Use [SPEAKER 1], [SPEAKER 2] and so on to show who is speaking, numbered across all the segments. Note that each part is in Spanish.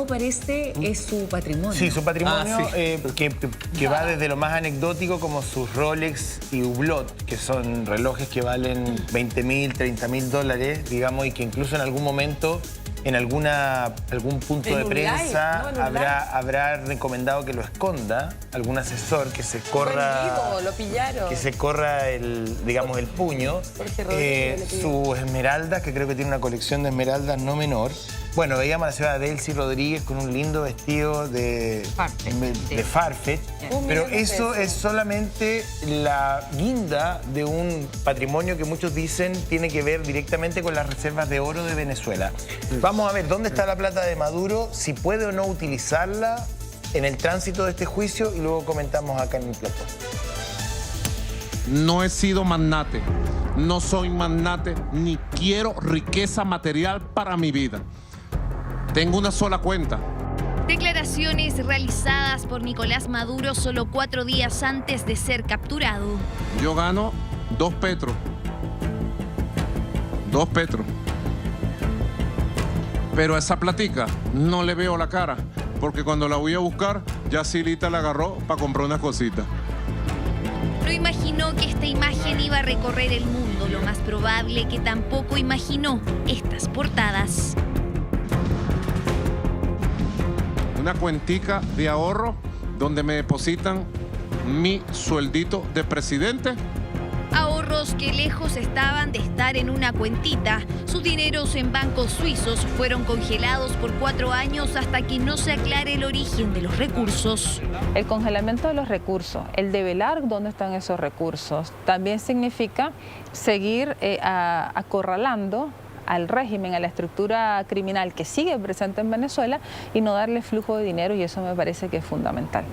[SPEAKER 1] Parece es su patrimonio.
[SPEAKER 2] Sí, su patrimonio
[SPEAKER 1] sí.
[SPEAKER 2] que va desde lo más anecdótico como sus Rolex y Hublot, que son relojes que valen 20.000, 30.000 dólares, digamos, y que incluso en algún momento, en algún punto de prensa, habrá recomendado que lo esconda, algún asesor que se corra,
[SPEAKER 3] lo pillaron.
[SPEAKER 2] que se corra digamos, el puño. Sus esmeraldas, que creo que tiene una colección de esmeraldas no menor. Bueno, veíamos a la señora Delcy Rodríguez con un lindo vestido de Farfetch, pero eso es solamente la guinda de un patrimonio que muchos dicen tiene que ver directamente con las reservas de oro de Venezuela. Vamos a ver dónde está la plata de Maduro, si puede o no utilizarla en el tránsito de este juicio y luego comentamos acá en el plató.
[SPEAKER 4] No he sido magnate, no soy magnate, ni quiero riqueza material para mi vida. Tengo una sola cuenta.
[SPEAKER 5] Declaraciones realizadas por Nicolás Maduro solo 4 días antes de ser capturado.
[SPEAKER 4] Yo gano 2 petros. 2 petros. Pero a esa platica no le veo la cara, porque cuando la voy a buscar, ya Silita la agarró para comprar unas cositas.
[SPEAKER 5] No imaginó que esta imagen iba a recorrer el mundo. Lo más probable que tampoco imaginó estas portadas.
[SPEAKER 4] Una cuentica de ahorro donde me depositan mi sueldito de presidente.
[SPEAKER 5] Ahorros que lejos estaban de estar en una cuentita. Sus dineros en bancos suizos fueron congelados por 4 años hasta que no se aclare el origen de los recursos.
[SPEAKER 3] El congelamiento de los recursos, el develar dónde están esos recursos, también significa seguir acorralando al régimen, a la estructura criminal que sigue presente en Venezuela y no darle flujo de dinero, y eso me parece que es fundamental.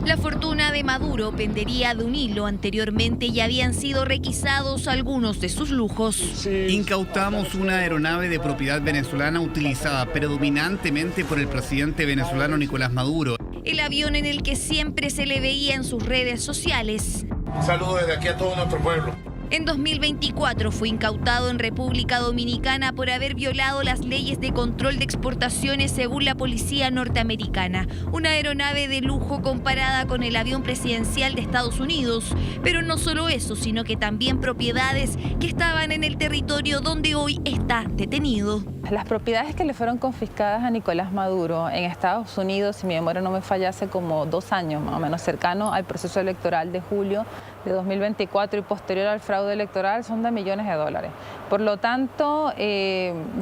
[SPEAKER 5] La fortuna de Maduro pendería de un hilo. Anteriormente ya habían sido requisados algunos de sus lujos.
[SPEAKER 6] Incautamos una aeronave de propiedad venezolana utilizada predominantemente por el presidente venezolano Nicolás Maduro.
[SPEAKER 5] El avión en el que siempre se le veía en sus redes sociales.
[SPEAKER 7] Un saludo desde aquí a todo nuestro pueblo.
[SPEAKER 5] En 2024 fue incautado en República Dominicana por haber violado las leyes de control de exportaciones según la policía norteamericana. Una aeronave de lujo comparada con el avión presidencial de Estados Unidos. Pero no solo eso, sino que también propiedades que estaban en el territorio donde hoy está detenido.
[SPEAKER 3] Las propiedades que le fueron confiscadas a Nicolás Maduro en Estados Unidos, si mi memoria no me falla, hace como 2 años más o menos, cercano al proceso electoral de julio de 2024 y posterior al fraude electoral, son de millones de dólares. Por lo tanto,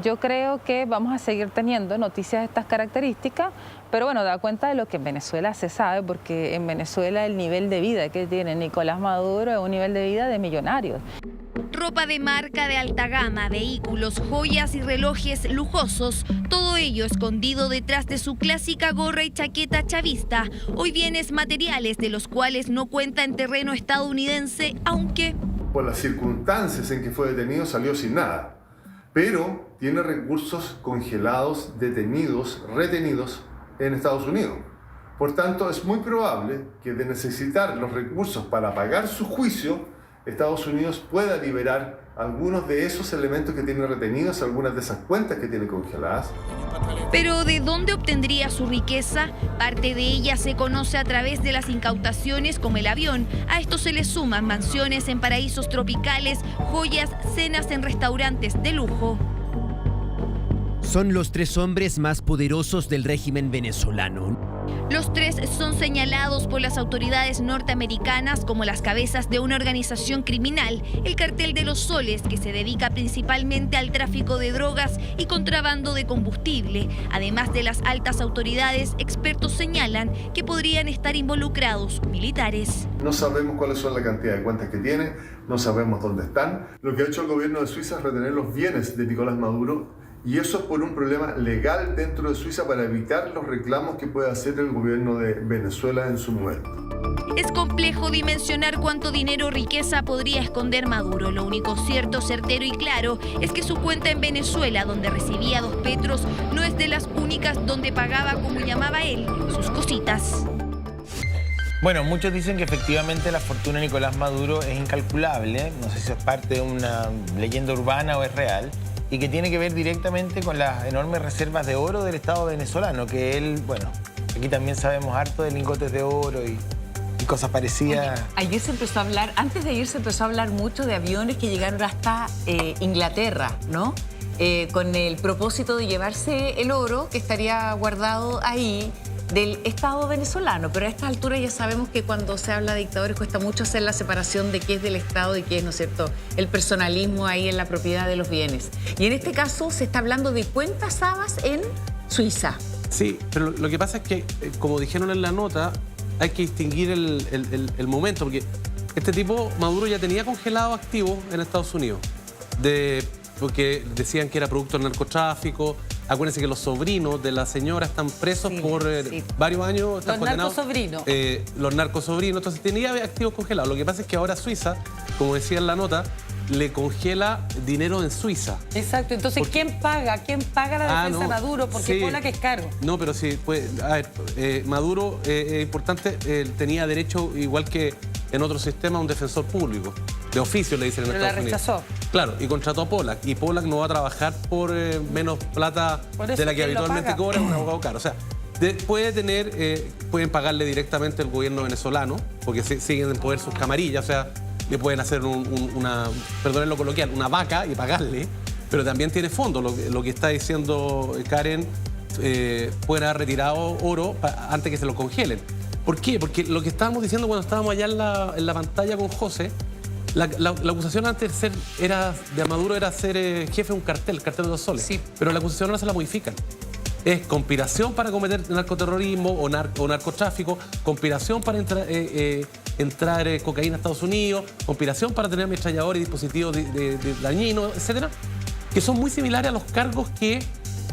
[SPEAKER 3] yo creo que vamos a seguir teniendo noticias de estas características, pero bueno, da cuenta de lo que en Venezuela se sabe, porque en Venezuela el nivel de vida que tiene Nicolás Maduro es un nivel de vida de millonarios.
[SPEAKER 5] Ropa de marca de alta gama, vehículos, joyas y relojes lujosos, todo ello escondido detrás de su clásica gorra y chaqueta chavista. Hoy bienes materiales de los cuales no cuenta en terreno estadounidense, aunque
[SPEAKER 7] por las circunstancias en que fue detenido salió sin nada, pero tiene recursos congelados, detenidos, retenidos en Estados Unidos. Por tanto, es muy probable que de necesitar los recursos para pagar su juicio, Estados Unidos pueda liberar algunos de esos elementos que tiene retenidos, algunas de esas cuentas que tiene congeladas.
[SPEAKER 5] ¿Pero de dónde obtendría su riqueza? Parte de ella se conoce a través de las incautaciones como el avión. A esto se le suman mansiones en paraísos tropicales, joyas, cenas en restaurantes de lujo.
[SPEAKER 8] Son los 3 hombres más poderosos del régimen venezolano.
[SPEAKER 5] Los 3 son señalados por las autoridades norteamericanas como las cabezas de una organización criminal, el Cartel de los Soles, que se dedica principalmente al tráfico de drogas y contrabando de combustible. Además de las altas autoridades, expertos señalan que podrían estar involucrados militares.
[SPEAKER 7] No sabemos cuáles son la cantidad de cuentas que tiene, no sabemos dónde están. Lo que ha hecho el gobierno de Suiza es retener los bienes de Nicolás Maduro, y eso es por un problema legal dentro de Suiza para evitar los reclamos que puede hacer el gobierno de Venezuela en su momento.
[SPEAKER 5] Es complejo dimensionar cuánto dinero o riqueza podría esconder Maduro. Lo único cierto, certero y claro es que su cuenta en Venezuela, donde recibía 2 petros, no es de las únicas donde pagaba, como llamaba él, sus cositas.
[SPEAKER 2] Bueno, muchos dicen que efectivamente la fortuna de Nicolás Maduro es incalculable. No sé si es parte de una leyenda urbana o es real. y que tiene que ver directamente con las enormes reservas de oro del Estado venezolano, que él, bueno, aquí también sabemos harto de lingotes de oro y cosas parecidas.
[SPEAKER 1] Oye, ayer se empezó a hablar, antes de ayer se empezó a hablar mucho de aviones que llegaron hasta Inglaterra, ¿no? Con el propósito de llevarse el oro que estaría guardado ahí del Estado venezolano. Pero a esta altura ya sabemos que cuando se habla de dictadores cuesta mucho hacer la separación de qué es del Estado y qué es, ¿no es cierto?, el personalismo ahí en la propiedad de los bienes. Y en este caso se está hablando de cuentas habas en Suiza.
[SPEAKER 9] Sí, pero lo que pasa es que, como dijeron en la nota, hay que distinguir el momento, porque este tipo, Maduro, ya tenía congelado activos en Estados Unidos, porque decían que era producto del narcotráfico. Acuérdense que los sobrinos de la señora están presos por varios años. Están condenados. Los narcosobrinos. Entonces tenía activos congelados. Lo que pasa es que ahora Suiza, como decía en la nota, le congela dinero en Suiza.
[SPEAKER 10] Exacto. Entonces, ¿quién paga? ¿Quién paga la defensa de Maduro? Porque Polak es caro.
[SPEAKER 9] No, pero sí, pues, a ver, Maduro, es importante, tenía derecho, igual que en otro sistema, a un defensor público. De oficio, le dicen en Estados Unidos.
[SPEAKER 10] Pero la rechazó.
[SPEAKER 9] Claro, y contrató a Polak. Y Polak no va a trabajar por menos plata de la que habitualmente cobra un abogado caro. O sea, pueden pagarle directamente al gobierno venezolano, porque siguen en poder sus camarillas, o sea, le pueden hacer perdónen lo coloquial, una vaca y pagarle, pero también tiene fondo. Lo que está diciendo Karen, pueden haber retirado oro antes que se lo congelen. ¿Por qué? Porque lo que estábamos diciendo cuando estábamos allá en la pantalla con José, la acusación antes de Maduro era ser jefe de un cartel, el cartel de los soles. Sí. Pero la acusación ahora se la modifican. Es conspiración para cometer narcoterrorismo o narcotráfico, conspiración para entrar cocaína a Estados Unidos, conspiración para tener ametralladores y dispositivos dañinos, etcétera, que son muy similares a los cargos que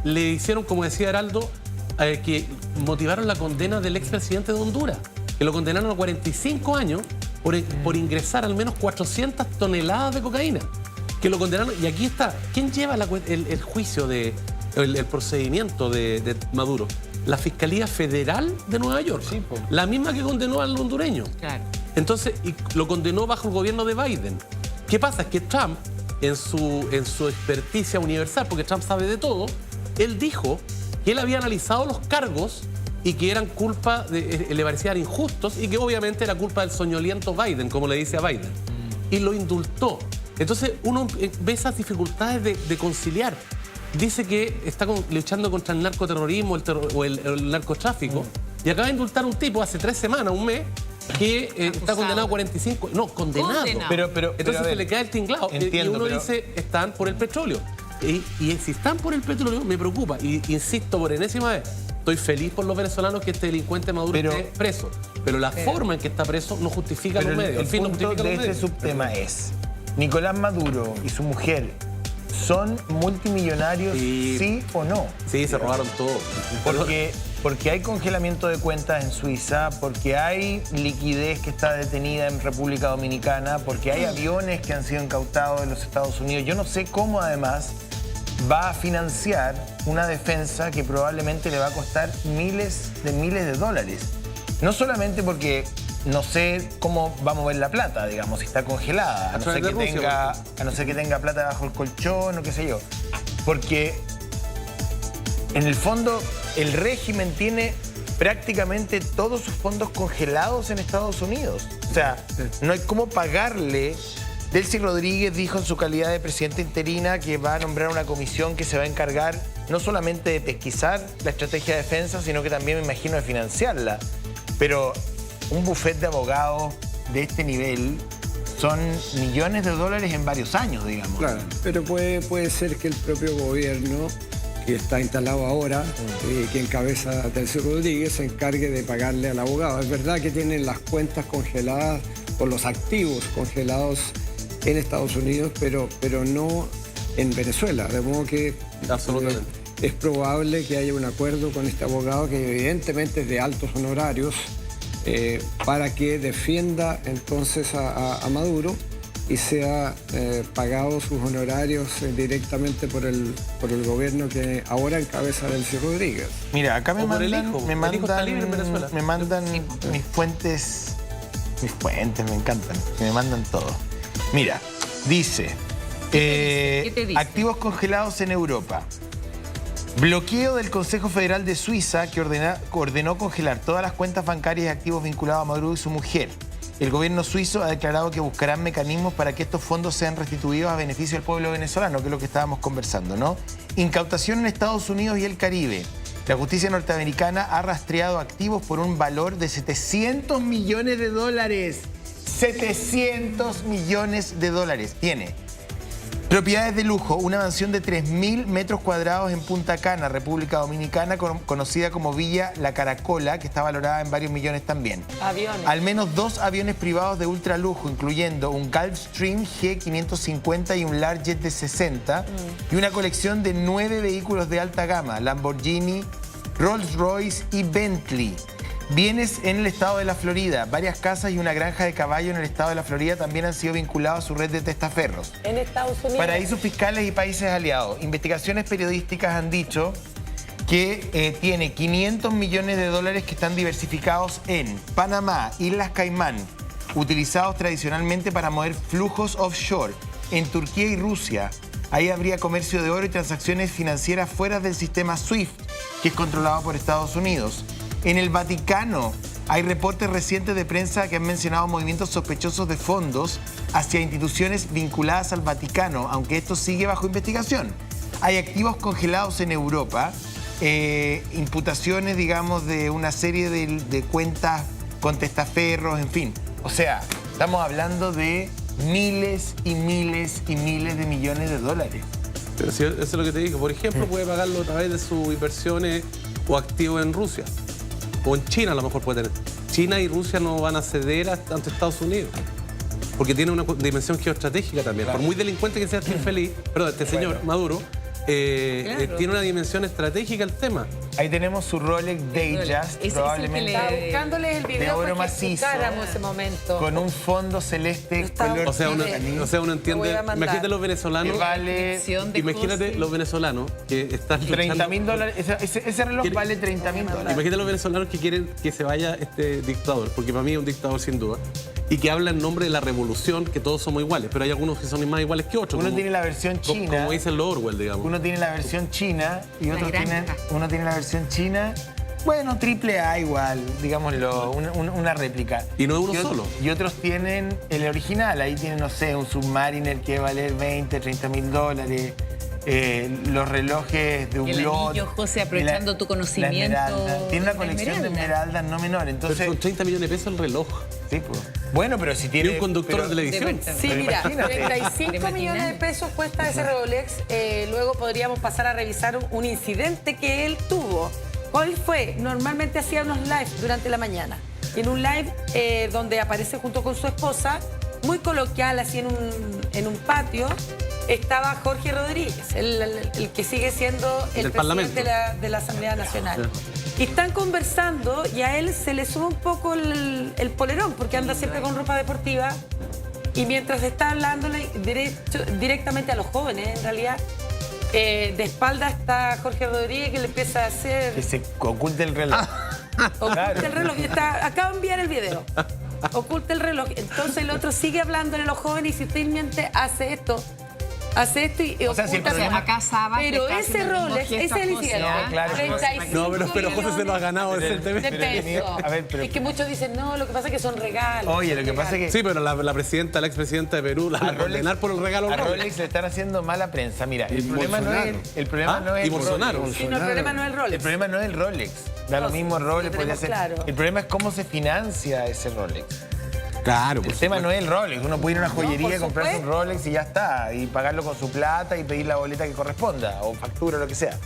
[SPEAKER 9] le hicieron, como decía Heraldo, que motivaron la condena del expresidente de Honduras, que lo condenaron a 45 años por ingresar al menos 400 toneladas de cocaína, que lo condenaron. Y aquí está, ¿quién lleva el juicio el procedimiento de Maduro? La Fiscalía Federal de Nueva York, sí, la misma que condenó al hondureño. Claro. Entonces, y lo condenó bajo el gobierno de Biden. ¿Qué pasa? Es que Trump, en su experticia universal, porque Trump sabe de todo, él dijo que él había analizado los cargos y que eran culpa, le parecían injustos, y que obviamente era culpa del soñoliento Biden, como le dice a Biden. Y lo indultó. Entonces uno ve esas dificultades de conciliar. Dice que está luchando contra el narcoterrorismo o el narcotráfico, y acaba de indultar a un tipo hace 3 semanas, un mes, que está condenado a 45... No, condenado. Entonces se le cae el tinglado. Entiendo, y uno dice, están por el petróleo. Y si están por el petróleo, me preocupa. Y insisto por enésima vez, estoy feliz por los venezolanos que este delincuente Maduro esté preso. Pero la forma en que está preso no justifica los medios.
[SPEAKER 2] El fin no justifica los medios. Este subtema es, Nicolás Maduro y su mujer, ¿son multimillonarios, sí o no?
[SPEAKER 9] Sí, se robaron todo.
[SPEAKER 2] Porque hay congelamiento de cuentas en Suiza, porque hay liquidez que está detenida en República Dominicana, porque hay aviones que han sido incautados en los Estados Unidos. Yo no sé cómo, además, va a financiar una defensa que probablemente le va a costar miles de dólares. No solamente porque no sé cómo va a mover la plata, digamos, si está congelada, a no ser que tenga plata bajo el colchón o qué sé yo. Porque en el fondo el régimen tiene prácticamente todos sus fondos congelados en Estados Unidos. O sea, no hay cómo pagarle. Delcy Rodríguez dijo en su calidad de presidenta interina que va a nombrar una comisión que se va a encargar no solamente de pesquisar la estrategia de defensa, sino que también, me imagino, de financiarla. Pero un bufete de abogados de este nivel son millones de dólares en varios años, digamos.
[SPEAKER 11] Claro, pero puede ser que el propio gobierno que está instalado ahora, que encabeza Delcy Rodríguez, se encargue de pagarle al abogado. Es verdad que tienen las cuentas congeladas o los activos congelados en Estados Unidos, pero no en Venezuela. De modo que es probable que haya un acuerdo con este abogado, que evidentemente es de altos honorarios, para que defienda entonces a Maduro y sea pagado sus honorarios directamente por el gobierno que ahora encabeza Delcy Rodríguez.
[SPEAKER 2] Mira, acá me mandan mis fuentes me encantan, me mandan todo. Mira, dice,
[SPEAKER 1] ¿Qué te dice?
[SPEAKER 2] Activos congelados en Europa. Bloqueo del Consejo Federal de Suiza que ordenó congelar todas las cuentas bancarias y activos vinculados a Maduro y su mujer. El gobierno suizo ha declarado que buscarán mecanismos para que estos fondos sean restituidos a beneficio del pueblo venezolano, que es lo que estábamos conversando, ¿no? Incautación en Estados Unidos y el Caribe. La justicia norteamericana ha rastreado activos por un valor de $700 millones. 700 millones de dólares tiene. Propiedades de lujo, una mansión de 3.000 metros cuadrados en Punta Cana, República Dominicana, conocida como Villa La Caracola, que está valorada en varios millones también.
[SPEAKER 10] Aviones.
[SPEAKER 2] Al menos 2 aviones privados de ultralujo, incluyendo un Gulfstream G550 y un Learjet de 60, y una colección de 9 vehículos de alta gama, Lamborghini, Rolls-Royce y Bentley. Bienes en el estado de la Florida, varias casas y una granja de caballo en el estado de la Florida también han sido vinculados a su red de testaferros.
[SPEAKER 10] En Estados Unidos.
[SPEAKER 2] Paraísos fiscales y países aliados. Investigaciones periodísticas han dicho que tiene $500 millones que están diversificados en Panamá, Islas Caimán, utilizados tradicionalmente para mover flujos offshore, en Turquía y Rusia. Ahí habría comercio de oro y transacciones financieras fuera del sistema SWIFT, que es controlado por Estados Unidos. En el Vaticano hay reportes recientes de prensa que han mencionado movimientos sospechosos de fondos hacia instituciones vinculadas al Vaticano, aunque esto sigue bajo investigación. Hay activos congelados en Europa, imputaciones, digamos, de una serie de cuentas con testaferros, en fin. O sea, estamos hablando de miles y miles y miles de millones de dólares.
[SPEAKER 9] Pero si eso es lo que te digo. Por ejemplo, puede pagarlo a través de sus inversiones o activos en Rusia. O en China a lo mejor puede tener. China y Rusia no van a ceder ante Estados Unidos. Porque tiene una dimensión geoestratégica también. Claro. Por muy delincuente que sea este infeliz, perdón, este señor Maduro, tiene una dimensión estratégica el tema.
[SPEAKER 2] Ahí tenemos su Rolex Datejust, probablemente
[SPEAKER 10] estaba buscándoles el video
[SPEAKER 2] de oro
[SPEAKER 10] para que
[SPEAKER 2] macizo,
[SPEAKER 10] ese momento.
[SPEAKER 2] con un fondo celeste color.
[SPEAKER 9] O sea, uno entiende. Imagínate los venezolanos. Imagínate los venezolanos que están
[SPEAKER 2] $30.000. Ese reloj vale $30.000.
[SPEAKER 9] Imagínate los venezolanos que quieren que se vaya este dictador, porque para mí es un dictador sin duda, y que habla en nombre de la revolución, que todos somos iguales, pero hay algunos que son más iguales que otros.
[SPEAKER 2] Uno tiene la versión china.
[SPEAKER 9] Como dicen los Orwell, digamos.
[SPEAKER 2] Uno tiene la versión china y uno tiene la versión china, bueno, AAA igual, digámoslo, una réplica.
[SPEAKER 9] Y no es uno solo.
[SPEAKER 2] Y otros tienen el original, ahí tienen, no sé, un Submariner que va a valer $20-30.000. Los relojes de Hublot.
[SPEAKER 1] El anillo, José, aprovechando tu conocimiento.
[SPEAKER 2] Tiene una colección de esmeraldas no menor. Entonces,
[SPEAKER 9] pero son 30 millones de pesos el reloj.
[SPEAKER 2] Sí, pues. Bueno, pero si tiene...
[SPEAKER 9] Y un conductor de televisión.
[SPEAKER 10] Sí, mira, 35 millones de pesos cuesta ese Rolex. Luego podríamos pasar a revisar un incidente que él tuvo. ¿Cuál fue? Normalmente hacía unos lives durante la mañana. Y en un live donde aparece junto con su esposa, muy coloquial, así en un patio, estaba Jorge Rodríguez, el que sigue siendo el presidente de la Asamblea Nacional. Y están conversando y a él se le sube un poco el polerón, porque anda siempre con ropa deportiva. Y mientras está hablándole directamente a los jóvenes, en realidad, de espalda está Jorge Rodríguez, que le empieza a hacer...
[SPEAKER 2] Que se oculte el reloj.
[SPEAKER 10] Oculta el reloj. Acabo de enviar el video. Oculta el reloj. Entonces el otro sigue hablándole a los jóvenes y si usted miente hace esto y
[SPEAKER 2] o sea, si
[SPEAKER 1] acá Saba,
[SPEAKER 10] pero ese Rolex, ese le hicieron.
[SPEAKER 2] Claro.
[SPEAKER 10] 35
[SPEAKER 9] no, pero José se lo ha ganado.
[SPEAKER 10] de peso.
[SPEAKER 2] A ver, pero...
[SPEAKER 10] Es que muchos dicen, no, lo que pasa es que son regalos.
[SPEAKER 2] Oye, lo que pasa es que...
[SPEAKER 9] Sí, pero la expresidenta de Perú la condenar por el regalo.
[SPEAKER 2] A Rolex le están haciendo mala prensa. Mira, el problema no es
[SPEAKER 9] y Bolsonaro.
[SPEAKER 10] Sí, no, el problema no es el Rolex.
[SPEAKER 2] El problema no es el Rolex. Da lo mismo el Rolex, podría ser.
[SPEAKER 10] Claro.
[SPEAKER 2] El problema es cómo se financia ese Rolex.
[SPEAKER 9] Claro,
[SPEAKER 2] el tema no es el Rolex. Uno puede ir a una joyería y comprarse un Rolex y ya está. Y pagarlo con su plata y pedir la boleta que corresponda. O factura, lo que sea.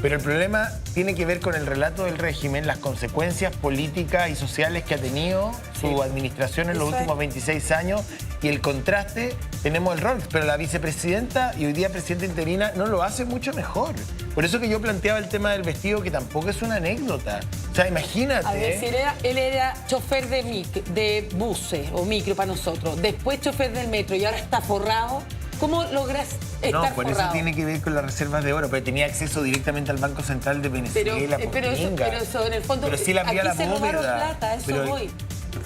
[SPEAKER 2] Pero el problema tiene que ver con el relato del régimen, las consecuencias políticas y sociales que ha tenido su administración en los últimos 26 años y el contraste, tenemos el Rolex, pero la vicepresidenta y hoy día presidenta interina no lo hace mucho mejor. Por eso que yo planteaba el tema del vestido, que tampoco es una anécdota. O sea, imagínate.
[SPEAKER 10] A ver, si él era chofer de buses o micro para nosotros, después chofer del metro y ahora está forrado. ¿Cómo logras estar
[SPEAKER 2] No, por
[SPEAKER 10] forrado?
[SPEAKER 2] eso tiene que ver con las reservas de oro, pero tenía acceso directamente al Banco Central de Venezuela.
[SPEAKER 10] Pero eso en el fondo,
[SPEAKER 2] pero sí la
[SPEAKER 10] aquí
[SPEAKER 2] la
[SPEAKER 10] se robaron
[SPEAKER 2] bóveda.
[SPEAKER 10] plata, eso
[SPEAKER 2] pero
[SPEAKER 10] voy.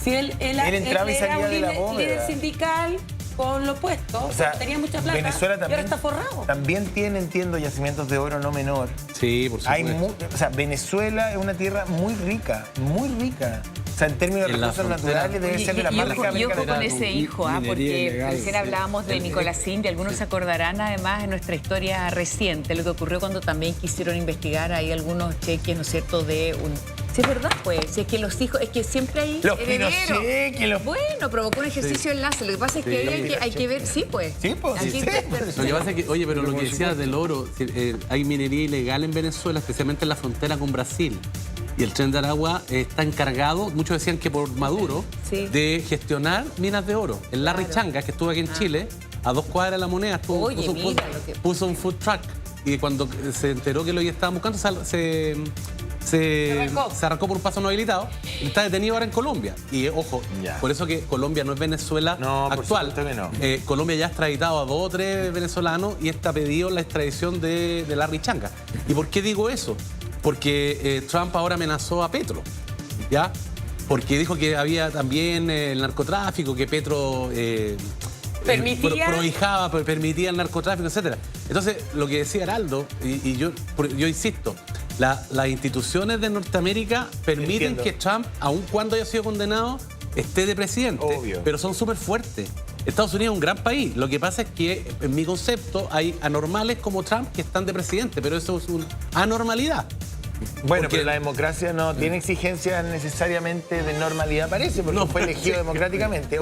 [SPEAKER 10] Si él
[SPEAKER 2] entraba y salía de la bóveda.
[SPEAKER 10] líder sindical, con lo opuesto,
[SPEAKER 2] O sea,
[SPEAKER 10] tenía mucha plata
[SPEAKER 2] Venezuela
[SPEAKER 10] y ahora
[SPEAKER 2] también,
[SPEAKER 10] está forrado.
[SPEAKER 2] también tiene, entiendo, yacimientos de oro no menor.
[SPEAKER 9] Sí, por supuesto.
[SPEAKER 2] O sea, Venezuela es una tierra muy rica, muy rica. O sea, en términos de
[SPEAKER 9] En la
[SPEAKER 2] recursos
[SPEAKER 9] frontera.
[SPEAKER 2] naturales debe ser de las más ricas de
[SPEAKER 1] Y
[SPEAKER 2] América
[SPEAKER 1] ojo con
[SPEAKER 2] Latina.
[SPEAKER 1] ese hijo, porque recién hablábamos de Nicolás India, algunos se acordarán además de nuestra historia reciente, lo que ocurrió cuando también quisieron investigar ahí algunos cheques, ¿no es cierto?, de un... Sí, es verdad, pues, si es que los hijos, es que siempre hay
[SPEAKER 2] Los
[SPEAKER 1] herederos.
[SPEAKER 2] Pinochet, que los...
[SPEAKER 1] Bueno, provocó un ejercicio de enlace, lo que pasa es que ahí hay que ver, sí, pues.
[SPEAKER 2] Sí, pues, sí,
[SPEAKER 1] Aquí
[SPEAKER 2] sí.
[SPEAKER 9] Lo que pasa es que, oye, pero lo que decías del oro, hay minería ilegal en Venezuela, especialmente en la frontera con Brasil. Y el Tren de Aragua está encargado, muchos decían que por Maduro,
[SPEAKER 1] Sí.
[SPEAKER 9] de gestionar minas de oro. El Larry Changa, que estuvo aquí en Chile, a 2 cuadras de La Moneda,
[SPEAKER 1] Oye, mira lo que-
[SPEAKER 9] puso un food truck. Y cuando se enteró que lo estaban buscando, se arrancó por un paso no habilitado. Está detenido ahora en Colombia. Y ojo,
[SPEAKER 2] Ya.
[SPEAKER 9] por eso que Colombia no es Venezuela
[SPEAKER 2] No, por
[SPEAKER 9] actual.
[SPEAKER 2] supuesto que no.
[SPEAKER 9] Colombia ya ha extraditado a 2 o 3 venezolanos y está pedido la extradición de Larry Changa. ¿Y por qué digo eso? Porque Trump ahora amenazó a Petro, ¿ya? Porque dijo que había también el narcotráfico, que Petro
[SPEAKER 10] Permitía.
[SPEAKER 9] permitía el narcotráfico, etcétera. Entonces, lo que decía Heraldo, y yo insisto, las instituciones de Norteamérica permiten
[SPEAKER 2] Entiendo.
[SPEAKER 9] que Trump, aun cuando haya sido condenado, esté de presidente,
[SPEAKER 2] Obvio.
[SPEAKER 9] pero son súper fuertes. Estados Unidos es un gran país. Lo que pasa es que, en mi concepto, hay anormales como Trump que están de presidente, pero eso es una anormalidad.
[SPEAKER 2] Bueno,
[SPEAKER 9] Porque-
[SPEAKER 2] pero la democracia no tiene exigencias necesariamente de normalidad, parece, porque
[SPEAKER 9] No,
[SPEAKER 2] fue elegido
[SPEAKER 9] sí.
[SPEAKER 2] democráticamente.